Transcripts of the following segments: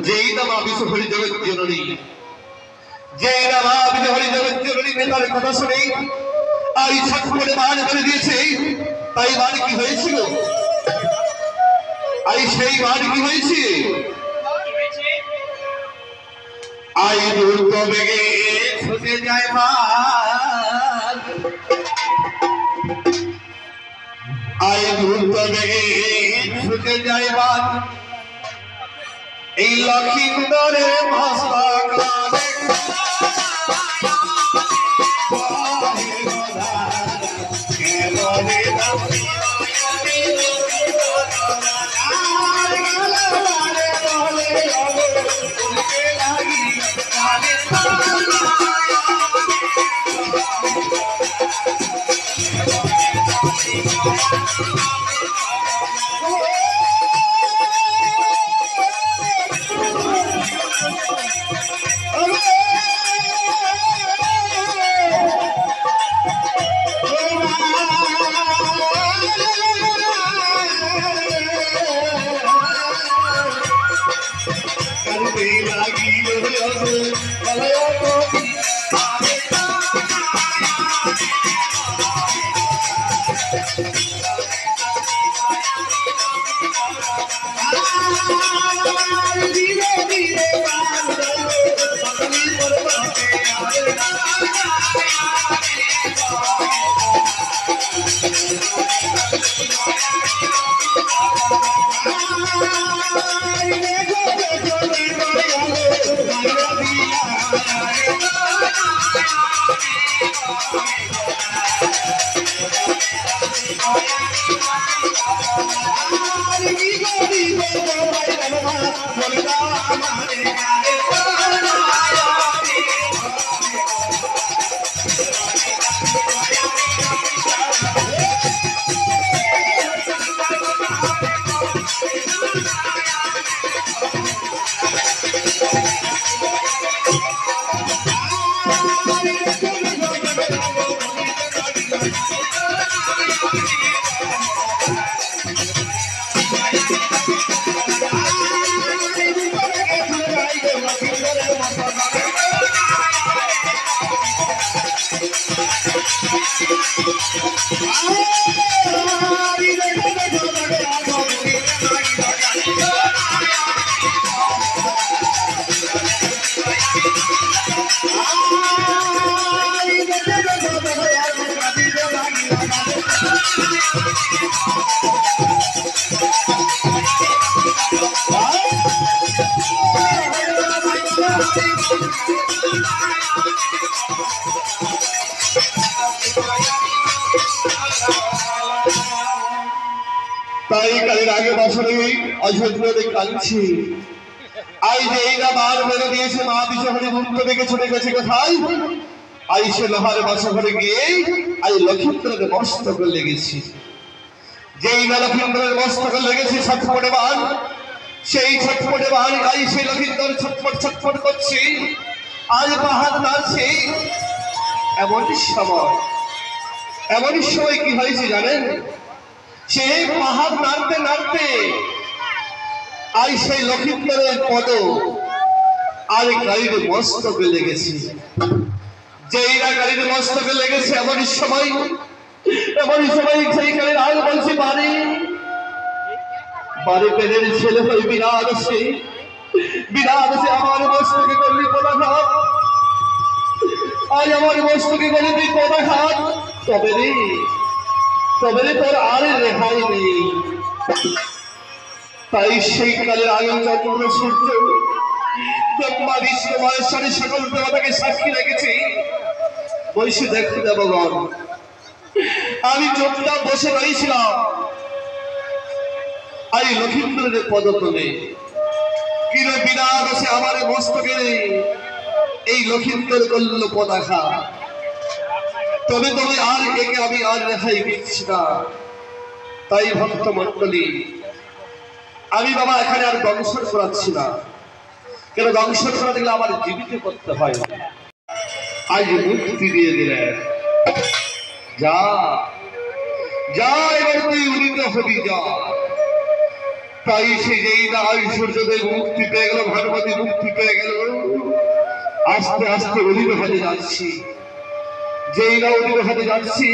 যেই না মা বিশ্বহরি জগৎ জননী, যেই না মা বিশ্বহরি জগৎ জননী নেতার কথা শুনে আর ইচ্ছা করে মান করে দিয়েছে, তাই মান কি হয়েছিল? আর সেই মান কি হয়েছে? আই দ্রুত বেগে ছুটে যায় মান, আই দ্রুত বেগে ছুটে যায় মান, এই লক্ষিন্দরের মস্তক তাই কালের আগে বছরে অযোধ্যাতে কাঁদছি। আই যে এই না বার মেরে দিয়েছে মা বিশ্বহরি মুক্ত থেকে ছুটে গেছে কোথায়? আই সে লোহার বাসা ঘরে গিয়ে আই লক্ষিন্দরের মস্তকে লেগেছি। যেই না লক্ষিন্দরের মস্তকে লেগেছে ছটফটে বান, সেই ছটফটে বান আই সেই লক্ষিন্দর ছটফট ছটফট করছে, আজ পাহাড় নাড়ছে। এমন সময় কি হয়েছে জানেন? সে পাহাড় নাড়তে নাড়তে আই সেই লক্ষিন্দরের পদ আর গাড়ির মস্তকে লেগেছে। যেই না গাড়ির মস্তকে লেগেছে এমন সময় সেই গাড়ির আগ বলছে, বাড়ি পেনের ছেলে হয়ে বিরাট সে আমার মস্তকে করলি পদাঘাত, আজ আমার মস্তকে করলি তুই পদাঘাত, তবে রে তোর আর রেহাই নেই। তাই সেই কালের আয়ন চন্দ্র সূর্য ব্রহ্মা বিষ্ণু মহেশ্বরী সকল দেবতাকে সাক্ষী রেখেছি। বৈশী দেখতে দেবগণ, আমি চুপচাপ বসে রয়েছিলাম এই লক্ষিন্দরের পদতলে। কিরে বিনা দোষে আমার মস্তকে এই লক্ষিন্দর করল পদাঘা, তবে আর একে আমি আর রেহাই দিচ্ছি না। তাই ভক্ত মন্ডলী, আমি বাবা এখানে আর দংশন করাচ্ছি না, কেন দংশন করা দিলে আমার জীবিত করতে হয়। আজ মুক্তি দিয়ে দিলেন, যা যা এবার তুই উদিত হবি, যা তাই সে যেই না সূর্যদেব মুক্তি পেয়ে গেল, ভানুমতি মুক্তি পেয়ে গেল, আস্তে আস্তে অলির হাতে যাচ্ছি। যেই না অলির হাতে যাচ্ছি,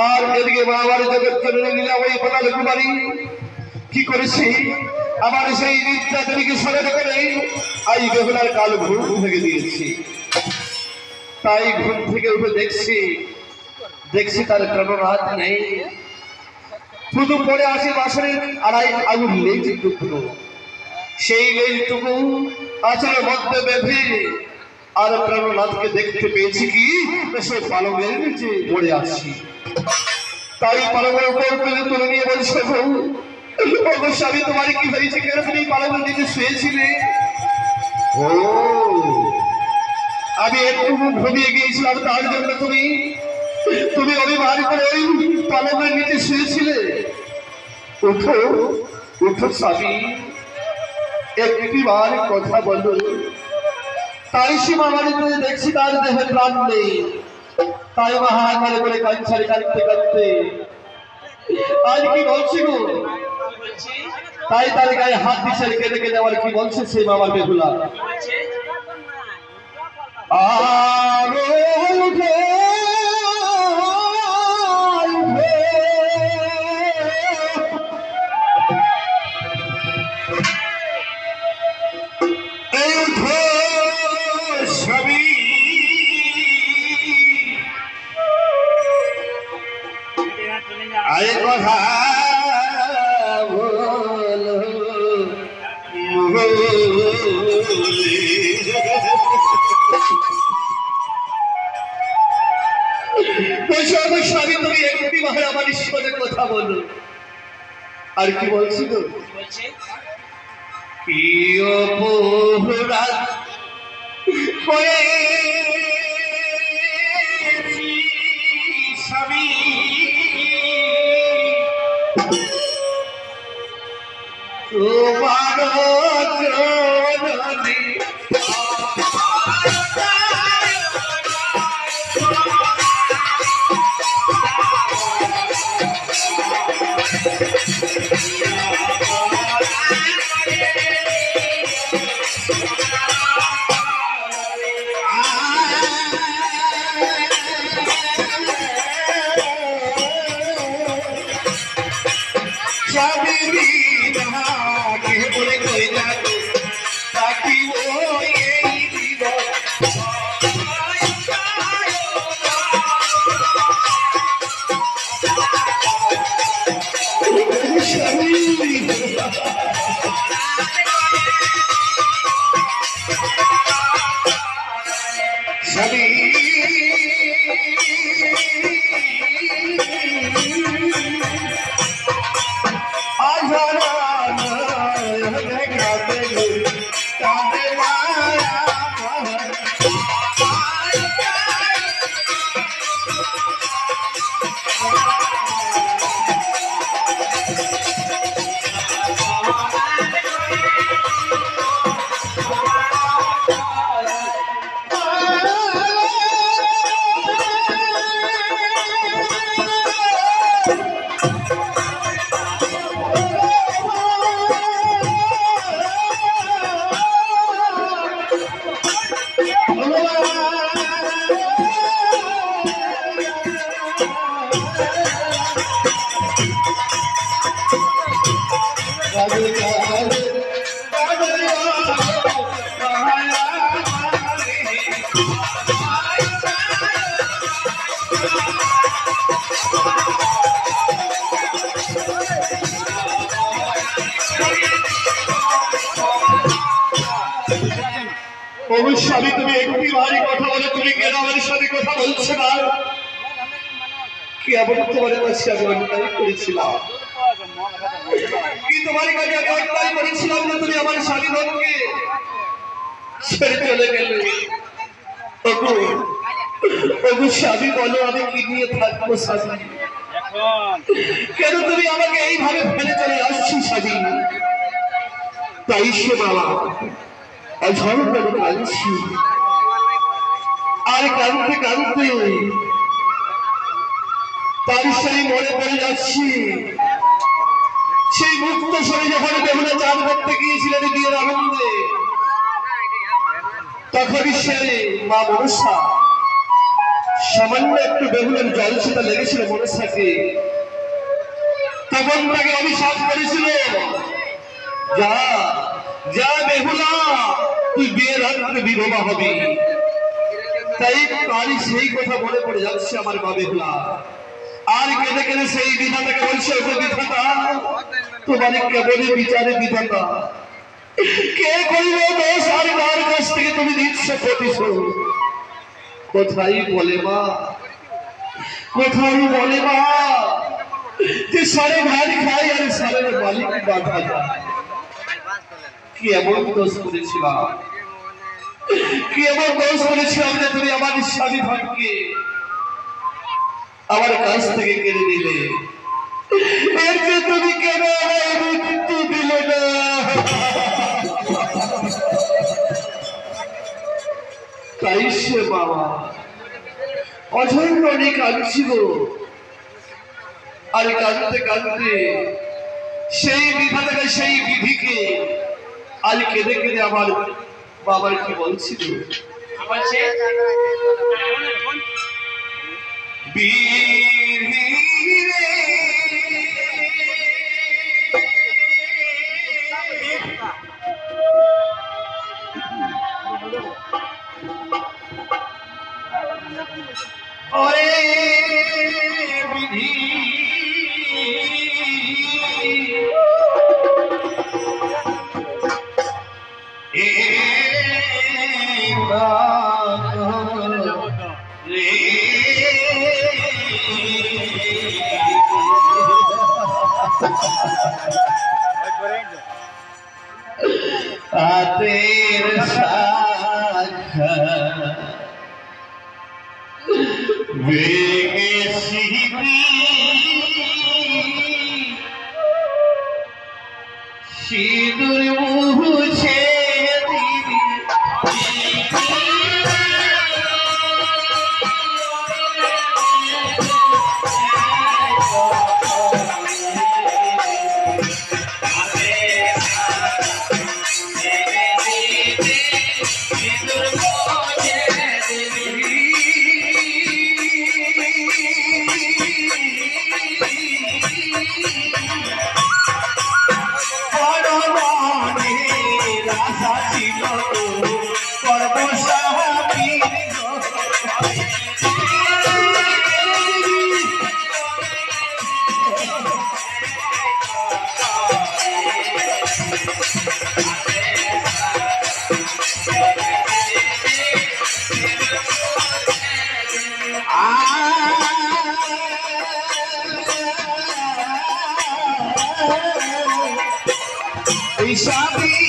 আর এদিকে বাবার জগৎ চলে নিলাম ওই পাতাল কুমারী কি করেছি, আমার সেই নির্যাতনীকে স্মরণ করে আই বেহুলার কাল ঘুম থেকে দিয়েছি। তাই ঘুম থেকে উঠে দেখছি তার প্রাণনাথ নেই, শুধু পড়ে আসে বাসনের আড়াই আগুন লেজ টুকরো। সেই লেজটুকু আচরের মধ্যে বেঁধে আর প্রাণনাথকে দেখতে পেয়েছি কি সে পালকের নিচে পড়ে আসছি। তাই পালকের উপর তুলে নিয়ে বলছে, স্বামী তোমার কি হয়েছে, কেন তুমি পালকের নিচে শুয়েছিলে? ও আমি একটু ঘুমিয়ে গিয়েছিলাম, তার জন্য তুমি অভিমান করে ওই পালকের নিচে শুয়েছিলে। উঠো উঠো স্বামী, একটিবার কথা বলো। তাই সে মামারি করে দেখছি তার দেহে প্রাণ নেই। তাই মাহাকার করে কাঞ্চারে কাঁদতে কাঁদতে আজ কি বলছি গো, তাই তার গায়ে হাত দিচ্ছে কেঁদে কেঁদে আবার কি বলছে সেই মামার বেহুলা। আরে কথা বলো স্বামী, তুমি একটি মাহের আমার ঈশ্বরের কথা বলো। আর কি বলছি তো, কি অপরাধ করেছি স্বামী, তোমার জননী স্বামী, তুমি একটি ভারী কথা বলে, তুমি কেন আমার সাথে কথা বলছো না? কি এমন তোমার কাছে আমি অন্যায় করেছিলাম? কি তোমার কাছে আমি অন্যায় করেছিলাম না তুমি আমার স্বামীকে ছেড়ে চলে গেলে? স্বামী বলো, আমি কি নিয়ে থাকবো স্বামী? কেন তুমি আমাকে এইভাবে ফেলে চলে আসছি স্বামী? তাই সে বাবা কাঁদছি, আর কাঁদতে কাঁদতে তার সেই মনে পড়ে যাচ্ছি সে সেই মুক্ত শরীরে যখন বেহুলা চান করতে গিয়েছিলেন বিয়ের আনন্দে, তখনই সে মা মনসা সামান্য একটু বেহুলের জল সেটা লেগেছিল মনসাকে, তখন তাকে অভিশাপ করেছিল, যা যা বেহুলা, তুই বিয়ের রাত্রে বিধবা হবি। তাই তারই সেই কথা মনে পড়ে যাচ্ছে আমার মা বেহুলা, আর কেঁদে কেঁদে সেই বিধাতাকে বলছে, ওকে বিধাতা, তোমার কেবলই বিচারে বিধাতা, কে করিবে দোষ আর কার কাছ থেকে তুমি দিচ্ছ প্রতিশোধ? কোথায় বলে মা, কোথায় বলে মা যে সারে ভাত খাই আর সারের মালিক বাধা যায়? কি এমন দোষ করেছিলাম, কি এমন দোষ করেছিলাম যে তুমি আমার স্বামী ভাগকে আমার কাছ থেকে কেড়ে নিলে? এর যে তুমি কেন মৃত্যু দিলে না? তাই সে বাবা অঝরণে কাঁদছিল, আর কাঁদতে কাঁদতে সেই বিধাতাকে, সেই বিধিকে আজ কেঁদে কেঁদে আমার বাবার কি বলছিল, ওরে বিধি আতের শাখা ভেঙে সিঁদুর মুছে দিবি, शादी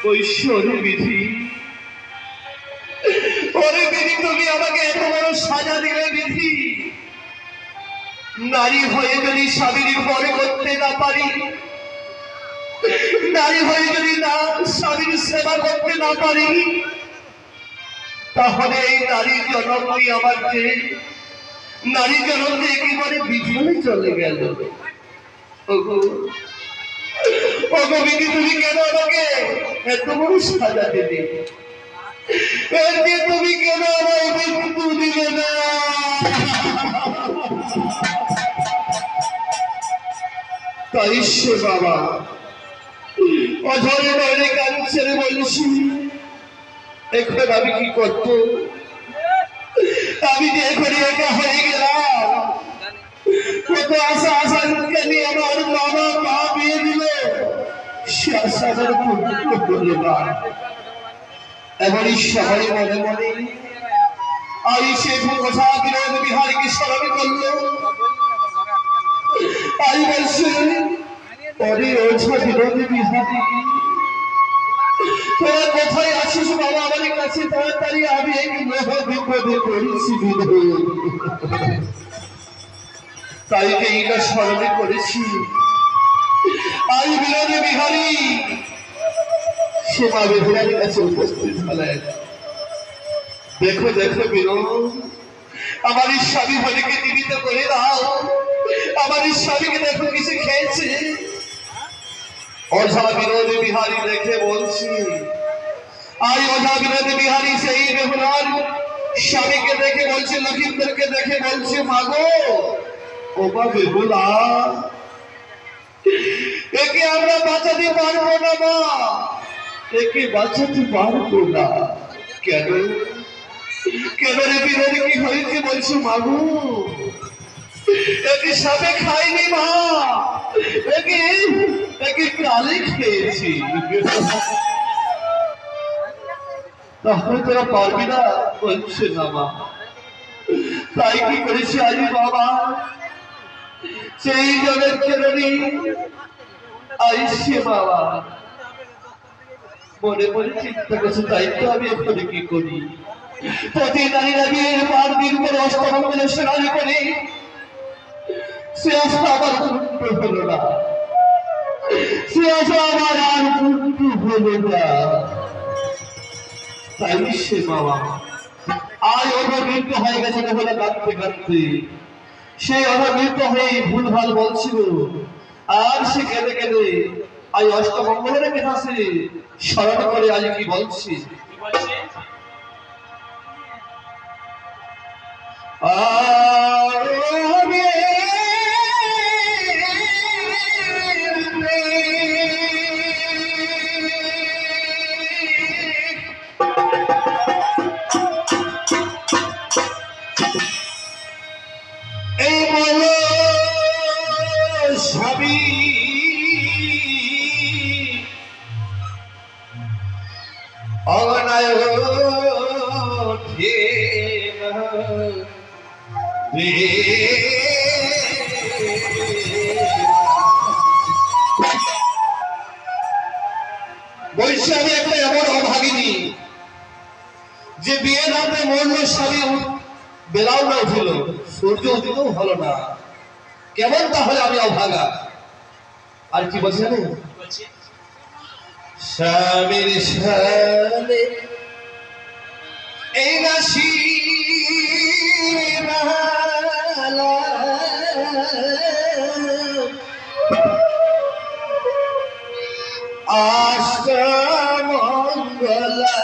ঐশ্বরী বিধি, ওরে বিধি তুমি আমাকে এত বড় সাজা দিলে বিধি, নারী হয়ে যদি স্বামীর পরে করতে না পারি, নারী হয়ে যদি না স্বামীর সেবা করতে না পারি, তাহলে এই নারী জনমই আমার যে নারী জনম একেবারে বিফলে চলে গেল। বিধি তুমি কেন আমাকে এত বড় সাজা দিলে? তুমি কেন আমার মৃত্যু দিলে না? তাই সে বাবা অঝরে নয়নে কান ছেড়ে বলছি, এখন আমি কি করব? আমি যে এখন একা হয়ে গেলাম, কত আশা আশা নিয়ে আমার বাবা মা বিয়ে দিল, সে আশা আমার পূর্ণ করলো না। এমনই সবাই মনে মনে আমি সে কথা বিনোদ বিহারীকে স্মরণ করলো। আমি বলছি, পরে ওঝা বিনোদ বিহারী, তোরা কোথায় আছিস বাবা? আমার কাছে তাড়াতাড়ি, আমি এই মহা বিপদে পড়েছি বিনোদ। তাই এইটা স্মরণে করেছি। আমি বিনোদ বিহারী সেবা বিহারীর কাছে উপস্থিত হলেন। দেখো দেখো বিনোদ, আমার স্বামী হরিকে জীবিত করে দাও, আমার স্বামীকে দেখো কিছু খেয়েছে। ওঝা বিনোদ বিহারী দেখে বলছি, আর ওঝা বিনোদ বিহারী সেই বেহুলার স্বামীকে দেখে বলছে, লক্ষিন্দরকে দেখে বলছে, মাগো ও বা বেহুলা, একে আমরা বাঁচাতে পারবো না মা, একে বাঁচাতে পারবো না। কেন কেন রে বিনোদ, কি হয়েছে? বলছো মাগো একে সাপে খাইনি মা, একে একে কালে খেয়েছি। তাহলে তোরা পারবি না? বলছে না মা। তাই কি করেছি আজ বাবা, সেই জলের জননী আইসে বাবা মনে মনে চিন্তা করছে, তাই তো আমি এখন কি করি? প্রতি নারীরা বিয়ের পর দিন করে অষ্টমঙ্গলের স্নান করে, সে আশা আমার পূর্ণ হলো না, সে আশা আমার আর পূর্ণ হলো না। তাই সে বাবা আজ অনবৃত হয়ে গেছে, বলে কাঁদতে কাঁদতে সেই অনবৃত হয়ে ভুল ভাল বলছিল, আর সে কেঁদে কেঁদে আজ অষ্টমঙ্গলের কথা সে স্মরণ করে আজ কি বলছি, এই বলো স্বামী অনায় বৈশাখী একটা এমন অভাগিনী যে বিয়ের রাতে মরল, স্বামী বেলাও না উঠিল, সূর্য উদিতও হলো না। কেমন তাহলে আমি অভাগা? আর কি বলছে জানেন? স্বামীর সালে এই রাশি মঙ্গলা